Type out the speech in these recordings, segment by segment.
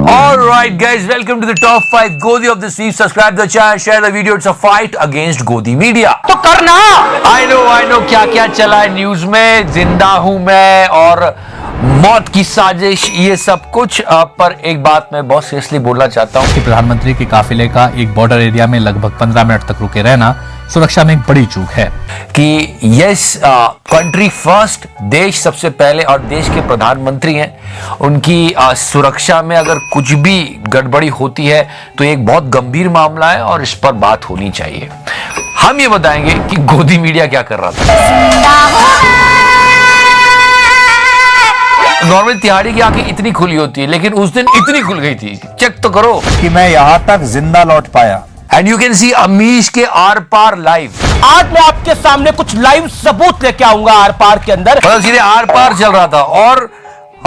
All right, guys, welcome to the top 5 Godi of this week. Subscribe the channel, share the video. It's a fight against Godi media. तो करना। I know क्या क्या चला है news में, जिंदा हूं मैं और मौत की साजिश, ये सब कुछ। पर एक बात मैं बहुत सीरियसली बोलना चाहता हूं कि प्रधानमंत्री के काफिले का एक बॉर्डर एरिया में लगभग 15 मिनट तक रुके रहना सुरक्षा में एक बड़ी चूक है कि यस, कंट्री फर्स्ट, देश सबसे पहले, और देश के प्रधानमंत्री हैं, उनकी सुरक्षा में अगर कुछ भी गड़बड़ी होती है तो एक बहुत गंभीर मामला है और इस पर बात होनी चाहिए। हम ये बताएंगे कि गोदी मीडिया क्या कर रहा था। नॉर्मल तिहाड़ी की आंखें इतनी खुली होती है, लेकिन उस दिन इतनी खुल गई थी, चेक तो करो कि मैं यहाँ तक जिंदा लौट पाया। And you can see Amish के आर पार लाइव। आज मैं आपके सामने कुछ लाइव सबूत लेके आऊंगा आर पार के अंदर। मतलब सीधे आर पार चल रहा था और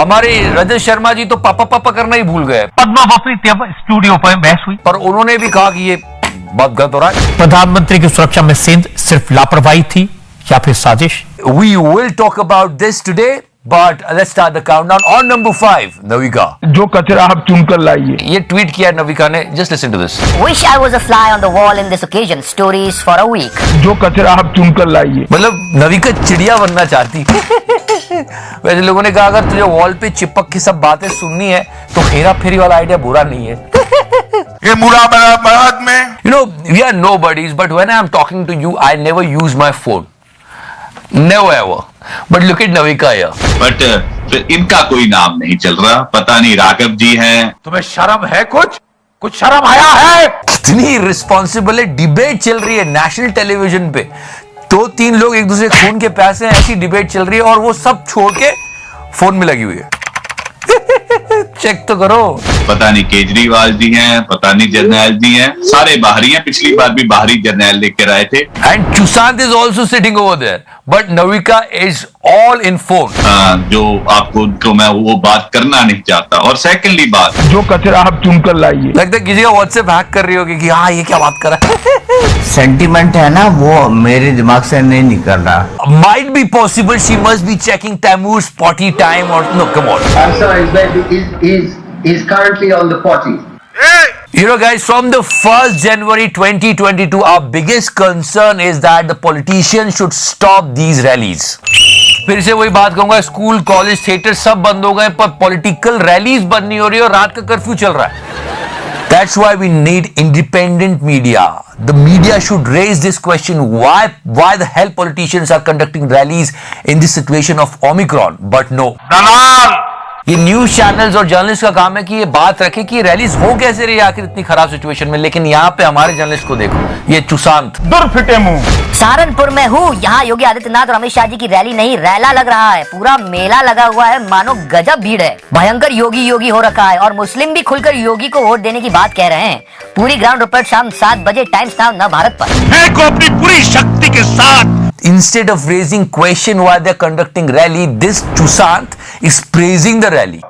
हमारे रजत शर्मा जी तो पापा पापा करना ही भूल गए। पद्मा बफरी स्टूडियो पर बहस हुई पर उन्होंने भी कहा कि ये बहुत गलत हो रहा है। प्रधानमंत्री की सुरक्षा में सिर्फ लापरवाही थी या फिर साजिश। We will talk about this today, but let's start the countdown on number 5. Navika, जो कचरा आप चुनकर लाइए। ये ट्वीट किया नविका ने, just listen to this. Wish I was a fly on the wall in this occasion. Stories for a week. जो कचरा आप चुनकर लाइए। मतलब नविका चिड़िया बनना चाहती। वैसे लोगों ने कहा अगर तुझे वॉल पे चिपक के सब बातें सुननी है तो हेरा फेरी वाला आइडिया बुरा नहीं है। ये मुराद में You know, we are nobodies, but when I am talking to you, I never use my phone. Never ever. But look at Navika here. But इनका कोई नाम नहीं चल रहा, पता नहीं राघव जी हैं। तुम्हें शर्म है? कुछ शर्म आया है? कितनी रिस्पॉन्सिबल है। डिबेट चल रही है नेशनल टेलीविजन पे, 2-3 लोग एक दूसरे खून के प्यासे हैं, ऐसी डिबेट चल रही है और वो सब छोड़ के फोन में लगी हुई है। चेक तो करो। पता नहीं केजरीवाल जी हैं, पता नहीं जर्नैल जी हैं, सारे बाहरी हैं। पिछली बार भी बाहरी जर्नैल लेकर आए थे। And Sushant is also sitting over there, but Navika is all in phone. जो आपको तो मैं वो बात करना नहीं चाहता। और सेकेंडली बात, जो कचरा आप चुनकर लाइए। लगता है किसी का व्हाट्सएप हैक कर रही होगी कि हाँ ये क्या बात कर रहा है। सेंटिमेंट है ना, वो मेरे दिमाग से नहीं निकल रहा। Might be possible she must be checking Taimur's potty time or no, come on. I'm sorry, he's currently on the potty. You know, guys, from the 1st January 2022, our biggest concern is that the politicians should stop these rallies. फिर से वही बात कहूंगा, school, college, theatre सब बंद हो गए, पर पॉलिटिकल रैलीज बंद नहीं हो रही और रात का कर्फ्यू चल रहा है। That's why we need independent media. The media should raise this question: why the hell politicians are conducting rallies in this situation of Omicron? But no. ये न्यूज चैनल्स और जर्नलिस्ट का काम है कि ये बात रखे कि रैलीज हो कैसे रही आखिर इतनी खराब सिचुएशन में। लेकिन यहाँ पे हमारे जर्नलिस्ट को देखो, ये चुशांत दुर्फिटे मुंह। सहारनपुर में हूँ, यहाँ योगी आदित्यनाथ और अमित शाह जी की रैली नहीं रैला लग रहा है। पूरा मेला लगा हुआ है, मानो गजब भीड़ है। भयंकर योगी हो रखा है और मुस्लिम भी खुलकर योगी को वोट देने की बात कह रहे हैं। पूरी ग्राउंड रिपोर्ट शाम 7 बजे टाइम्स नाउ न भारत पर। को अपनी पूरी शक्ति के साथ। Instead of raising question why they're conducting rally, this Chusant is praising the rally.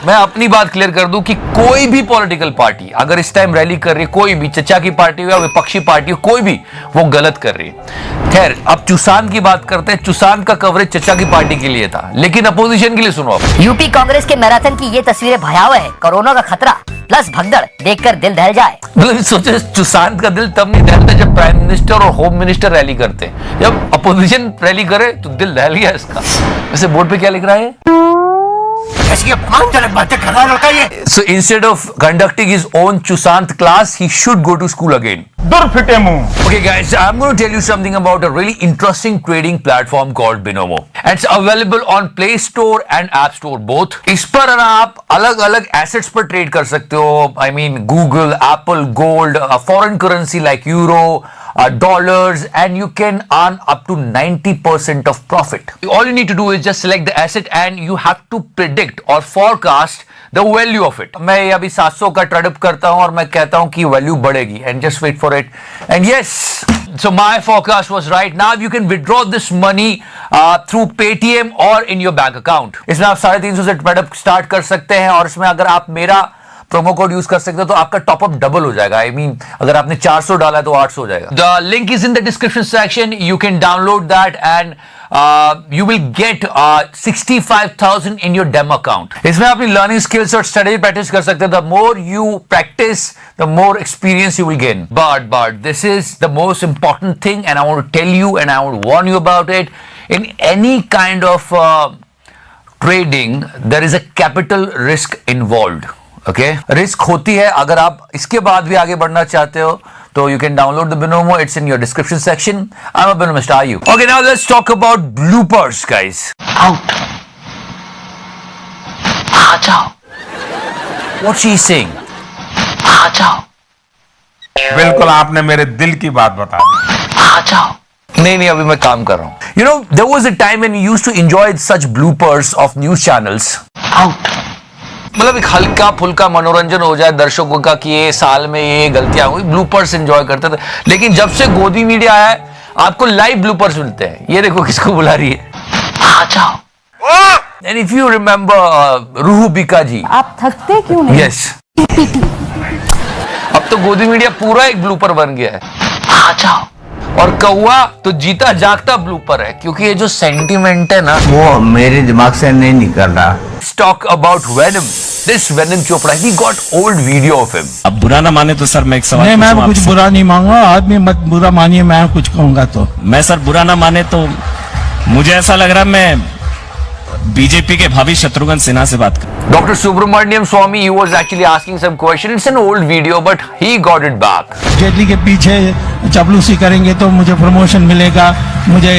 मैं अपनी बात क्लियर कर दूं कि कोई भी पॉलिटिकल पार्टी अगर इस टाइम रैली कर रही है, कोई भी चचा की पार्टी हो या विपक्षी पार्टी हो, कोई भी, वो गलत कर रही है। खैर, अब चुशांत की बात करते हैं। चुशांत का कवरेज चचा की पार्टी के लिए था, लेकिन अपोजिशन के लिए सुनो आप। यूपी कांग्रेस के मैराथन की ये तस्वीरें भयावह है। कोरोना का खतरा प्लस भगदड़ देखकर दिल दहल जाए। मतलब सोचो, चुशांत का दिल तब नहीं दहलता जब प्राइम मिनिस्टर और होम मिनिस्टर रैली करते हैं। जब अपोजिशन रैली करे तो दिल दहल गया इसका। वैसे बोर्ड पे क्या लिख रहा है? So instead of conducting his own Chusant class, he should go to school again. दुर्फिटे मुंह। Okay guys, I'm going to tell you something about a really interesting trading platform called Binomo. And it's available on Play Store and App Store both. इस पर ना आप अलग-अलग assets पर trade कर सकते हो। I mean Google, Apple, Gold, foreign currency like Euro, dollars, and you can earn up to 90% of profit. All you need to do is just select the asset and you have to predict or forecast the value of it. मैं अभी 700 का trade up करता हूं और मैं कहता हूं कि वैल्यू बढ़ेगी, and just wait for it. And yes, so my forecast was right. Now you can withdraw this money through Paytm or in your bank account. इसमें आप 350 से ट्रेड अप स्टार्ट कर सकते हैं और इसमें अगर आप मेरा प्रोमो कोड यूज कर सकते हो तो आपका टॉपअप डबल हो जाएगा। आई मीन अगर आपने 400 डाला है तो 800 हो जाएगा। The link is in the description section, you can download that and you will get 65,000 in your demo account. इसमें अपनी learning skills और study practice कर सकते हैं। The more you practice, the more experience you will gain. But this is the most important thing, and I want to tell you and I want to warn you about it. In any kind of trading, there is a capital risk involved. Okay? Risk होती है। अगर आप इसके बाद भी आगे बढ़ना चाहते हो तो you can download the Binomo. It's in your description section. I'm a Binomo. Are you? Okay, now let's talk about bloopers, guys. Out. आ जाओ, What's she saying? आ जाओ, बिल्कुल आपने मेरे दिल की बात बता दी। आ जाओ। नहीं, अभी मैं काम कर रहा हूँ। You know, there was a time when we used to enjoy such bloopers of news channels. Out. मतलब एक हल्का फुल्का मनोरंजन हो जाए दर्शकों का कि ये साल में ये गलतियां हुई, ब्लूपर्स एंजॉय करते थे। लेकिन जब से गोदी मीडिया आया है आपको लाइव ब्लूपर्स मिलते हैं। ये देखो किसको बुला रही है। आ जाओ। एंड इफ यू रिमेंबर रूहू बीका जी, आप थकते क्यों नहीं? यस, अब तो गोदी मीडिया पूरा एक ब्लूपर बन गया है। आ जाओ। और कौआ तो जीता जागता ब्लूपर है, क्योंकि ये जो सेंटिमेंट है ना वो मेरे दिमाग से नहीं निकल रहा। Let's talk about Venom. This Venom Chopra, he got old video of him. अब बुरा ना माने तो सर मैं एक सवाल नहीं, मैं पूछूं कुछ आपसे? बुरा नहीं मांगूंगा। आदमी मत बुरा मानिए, मैं कुछ कहूंगा तो। मैं सर बुरा ना माने तो मुझे ऐसा लग रहा है मैं बीजेपी के भावी शत्रुघ्न सिन्हा से बात कर। Dr. Subramaniam Swamy, he was actually asking some question. It's an old video, but he got it back. Jaitley के पीछे चपलूसी करेंगे तो मुझे प्रमोशन मिलेगा, मुझे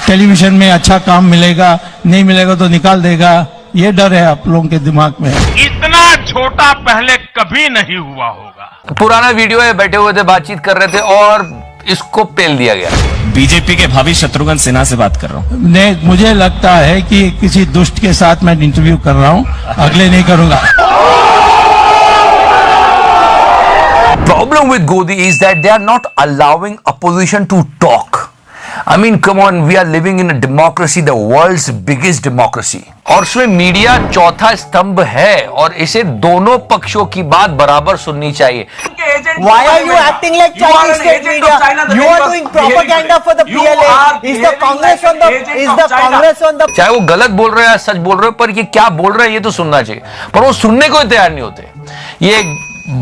टेलीविजन में अच्छा काम मिलेगा, नहीं मिलेगा तो निकाल देगा। ये डर है आप लोगों के दिमाग में। इतना छोटा पहले कभी नहीं हुआ होगा। पुराना वीडियो है, बैठे हुए थे, बातचीत कर रहे थे और इसको पेल दिया गया। बीजेपी के भावी शत्रुघ्न सिन्हा से बात कर रहा हूँ। मुझे लगता है कि किसी दुष्ट के साथ मैं इंटरव्यू कर रहा हूँ, अगले नहीं करूंगा। Problem with Godi is that they are not allowing opposition to talk. I mean, come on, we are living in a democracy, the world's biggest democracy. और उसमें मीडिया चौथा स्तंभ है और इसे दोनों पक्षों की बात बराबर सुननी चाहिए। Why are you acting like Chinese state media? You are doing propaganda for the PLA. Is the Congress on the? चाहे वो गलत बोल रहे हैं या सच बोल रहे हो, पर ये क्या बोल रहे हैं ये तो सुनना चाहिए, पर वो सुनने को तैयार नहीं होते। ये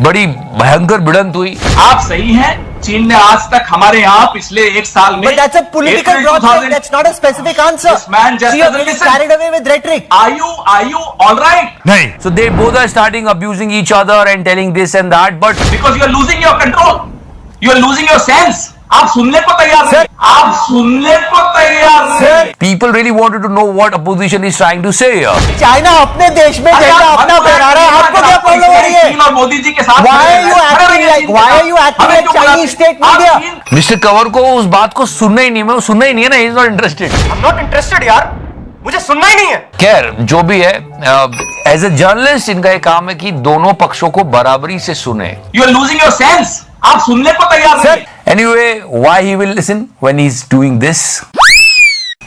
बड़ी भयंकर भिड़ंत हुई। आप सही हैं, चीन ने आज तक हमारे यहाँ पिछले एक साल में But that's a political broadcast. That's not a specific answer. This man just See, you're doesn't getting listen. carried away with rhetoric. Are you all right? नहीं, So they both are starting abusing each other and telling this and that, but Because you are losing your control. You are losing your sense. आप सुनने को तैयार नहीं। आप सुनने को तैयार नहीं। people really wanted to know what opposition is trying to say here. China अपने देश में झंडा अपना फहरा रहा है, आपको क्या प्रॉब्लम हो रही है? चीन और मोदी जी के साथ Why are you acting like Chinese state media? Mister Kanwar को उस बात को सुनना ही नहीं है, सुनना ही नहीं है ना, he is not interested. I'm not interested यार, मुझे सुनना ही नहीं है। खैर जो भी है, एज ए जर्नलिस्ट इनका ये काम है कि दोनों पक्षों को बराबरी से सुने। You are losing your sense. आप सुनने को तैयार नहीं। Anyway, why he will listen when he's doing this?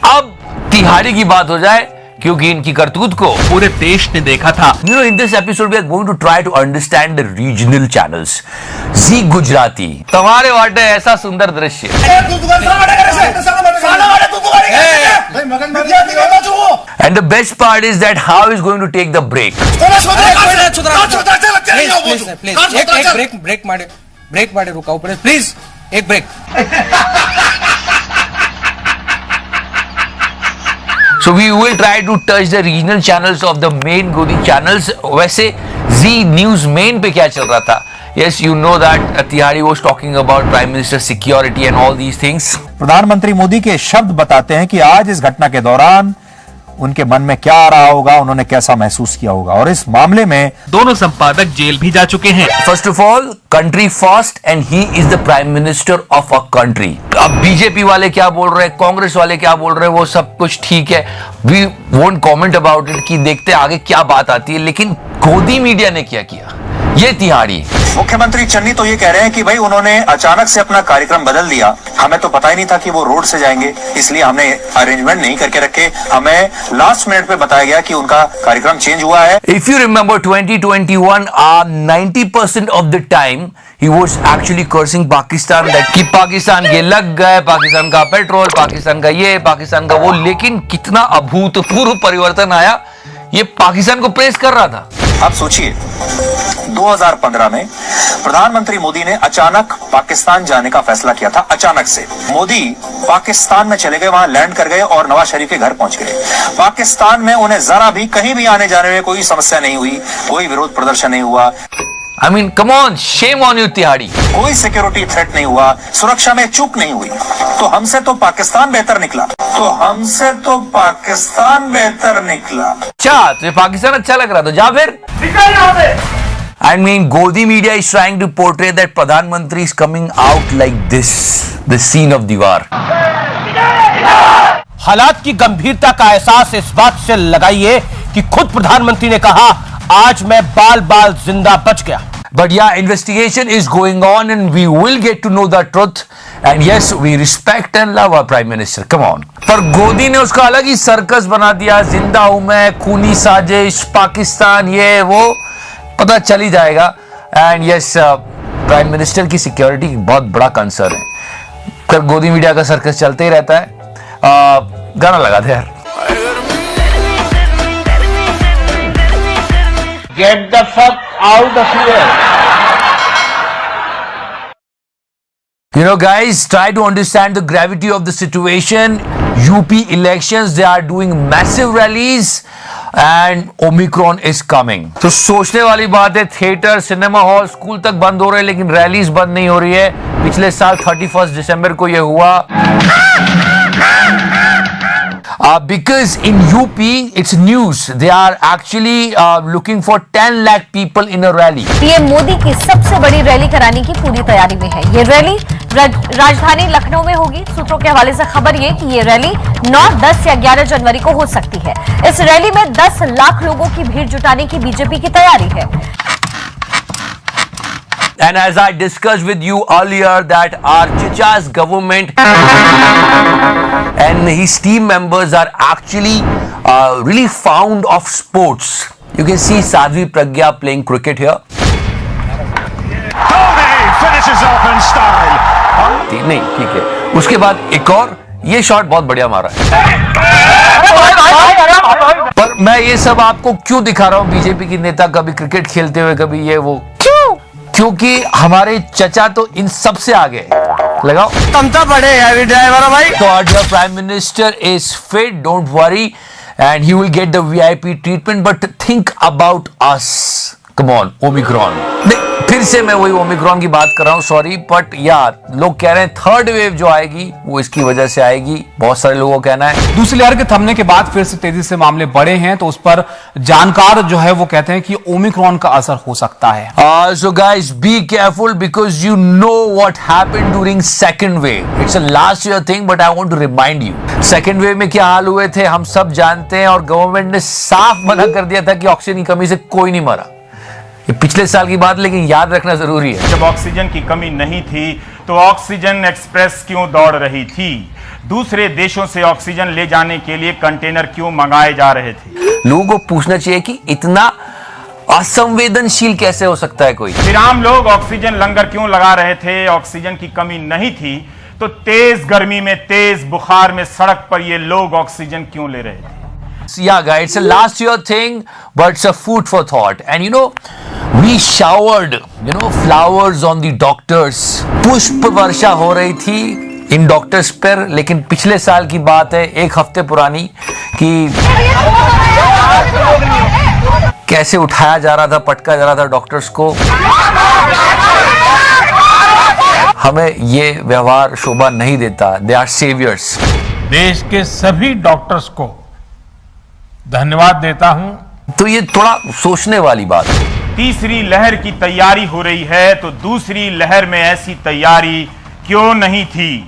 अब तिहाड़ी की बात हो जाए, क्योंकि इनकी करतूत को पूरे देश ने देखा था। You know, in this episode, we are going to try to understand the regional channels. Zee Gujarati. तुम्हारे वाटे ऐसा सुंदर दृश्य। And the best part is that how he's going to take the break. Break मारे रुकाओ please, एक break. So we will try to touch the regional channels of the main Godi channels. वैसे Z News Main पे क्या चल रहा था? Yes, you know that Tihari was talking about Prime Minister security and all these things. प्रधानमंत्री मोदी के शब्द बताते हैं कि आज इस घटना के दौरान उनके मन में क्या आ रहा होगा, उन्होंने कैसा महसूस किया होगा, और इस मामले में दोनों संपादक जेल भी जा चुके हैं। First of all, country first, and he is the Prime Minister of a country. अब बीजेपी वाले क्या बोल रहे हैं, कांग्रेस वाले क्या बोल रहे हैं, वो सब कुछ ठीक है, we won't comment about it कि देखते आगे क्या बात आती है। लेकिन गोदी मीडिया ने क्या किया, ये तिहाड़ी। मुख्यमंत्री चन्नी तो ये कह रहे हैं कि भाई उन्होंने अचानक से अपना कार्यक्रम बदल दिया, हमें तो पता ही नहीं था कि वो रोड से जाएंगे, इसलिए हमने अरेंजमेंट नहीं करके रखे, हमें लास्ट मिनट पे बताया गया कि उनका कार्यक्रम चेंज हुआ है। If you remember 2021, 90% of the time he was actually cursing Pakistan that कि पाकिस्तान के लग गए, पाकिस्तान का पेट्रोल, पाकिस्तान का ये, पाकिस्तान का वो, लेकिन कितना अभूतपूर्व परिवर्तन आया, ये पाकिस्तान को प्रेस कर रहा था। आप सोचिए 2015 में प्रधानमंत्री मोदी ने अचानक पाकिस्तान जाने का फैसला किया था। अचानक से मोदी पाकिस्तान में चले गए, वहां लैंड कर गए और नवाज शरीफ के घर पहुंच गए। पाकिस्तान में उन्हें जरा भी कहीं भी आने जाने में कोई समस्या नहीं हुई, कोई विरोध प्रदर्शन नहीं हुआ। I mean, come on, shame on you, तिहाड़ी। कोई सिक्योरिटी थ्रेट नहीं हुआ, सुरक्षा में चूक नहीं हुई। तो हमसे तो पाकिस्तान बेहतर निकला, अच्छा, तो पाकिस्तान अच्छा लग रहा, तो जा फिर। I mean, Godi media is trying to portray that प्रधानमंत्री is coming out like this, the scene of दीवार। हालात की गंभीरता का एहसास इस बात से लगाइए कि खुद प्रधानमंत्री ने कहा, आज मैं बाल बाल जिंदा बच गया। But yeah, investigation is going on and we will get to know the truth. And yes, we respect and love our Prime Minister. Come on. पर गोदी ने उसका अलग ही सर्कस बना दिया, जिंदा हूं मैं, खूनी साजिश, पाकिस्तान, ये वो, पता चल ही जाएगा। एंड यस, प्राइम मिनिस्टर की सिक्योरिटी बहुत बड़ा कंसर्न है। फिर गोदी मीडिया का सर्कस चलते ही रहता है। गाना लगा दे यार। Get the fuck out of here. You know, guys, try to understand the gravity of the situation. UP elections, they are doing massive rallies and Omicron is coming. तो सोचने वाली बात है, थिएटर, सिनेमा हॉल, स्कूल तक बंद हो रहे हैं, लेकिन रैलीज बंद नहीं हो रही है। पिछले साल 31 दिसंबर को यह हुआ। Because in UP, it's news. They are actually looking for 10 lakh people in a rally. PM Modi की सबसे बड़ी रैली कराने की पूरी तैयारी में है। ये रैली राजधानी लखनऊ में होगी। सूत्रों के हवाले से खबर ये कि ये रैली 9, 10 या 11 जनवरी को हो सकती है। इस रैली में 10 लाख लोगों की भीड़ जुटाने की बीजेपी की तैयारी है। And as I discussed with you earlier that our Chicha's government and his team members are actually really fond of sports. You can see Sadhvi Pragya playing cricket here. finishes off in style. नहीं, ठीक है। उसके बाद एक और, ये shot बहुत बढ़िया मारा है। पर मैं ये सब आपको क्यों दिखा रहा हूँ? बीजेपी की नेता कभी क्रिकेट खेलते हुए, कभी ये वो, क्योंकि हमारे चचा तो इन सब से आगे लगाओ। तुम तो बड़े हैवी ड्राइवर हो भाई। तो our Prime Minister is fit, don't worry, and he will get the VIP treatment. But think about us. Come on, Omicron. नहीं, फिर से मैं वही ओमिक्रॉन की बात कर रहा हूँ, सॉरी, बट यार लोग कह रहे हैं थर्ड वेव जो आएगी वो इसकी वजह से आएगी। बहुत सारे लोगों का कहना है। दूसरी लहर के थमने के बाद फिर से तेजी से मामले बढ़े हैं, तो उस पर जानकार जो है वो कहते हैं कि ओमिक्रॉन का असर हो सकता है। So guys, be careful because you know what happened during second wave. It's a last year thing, but I want to remind you. Second wave में क्या हाल हुए थे हम सब जानते हैं, और गवर्नमेंट ने साफ मना कर दिया था कि ऑक्सीजन की कमी से कोई नहीं मरा। ये पिछले साल की बात, लेकिन याद रखना जरूरी है। जब ऑक्सीजन की कमी नहीं थी तो ऑक्सीजन एक्सप्रेस क्यों दौड़ रही थी? दूसरे देशों से ऑक्सीजन ले जाने के लिए कंटेनर क्यों मंगाए जा रहे थे? लोगों को पूछना चाहिए कि इतना असंवेदनशील कैसे हो सकता है कोई। फिर आम लोग ऑक्सीजन लंगर क्यों लगा रहे थे? ऑक्सीजन की कमी नहीं थी तो तेज गर्मी में, तेज बुखार में सड़क पर ये लोग ऑक्सीजन क्यों ले रहे थे? Yeah, guys, it's a last year thing, but it's a food for thought. And you know, we showered, flowers on the doctors. पुष्प वर्षा हो रही थी इन डॉक्टर्स पर, लेकिन पिछले साल की बात है, एक हफ्ते पुरानी, कि कैसे उठाया जा रहा था, पटका जा रहा था डॉक्टर्स को। हमें ये व्यवहार शोभा नहीं देता। They are saviours. देश के सभी डॉक्टर्स को धन्यवाद देता हूं। तो ये थोड़ा सोचने वाली बात है। तीसरी लहर की तैयारी हो रही है तो दूसरी लहर में ऐसी तैयारी क्यों नहीं थी?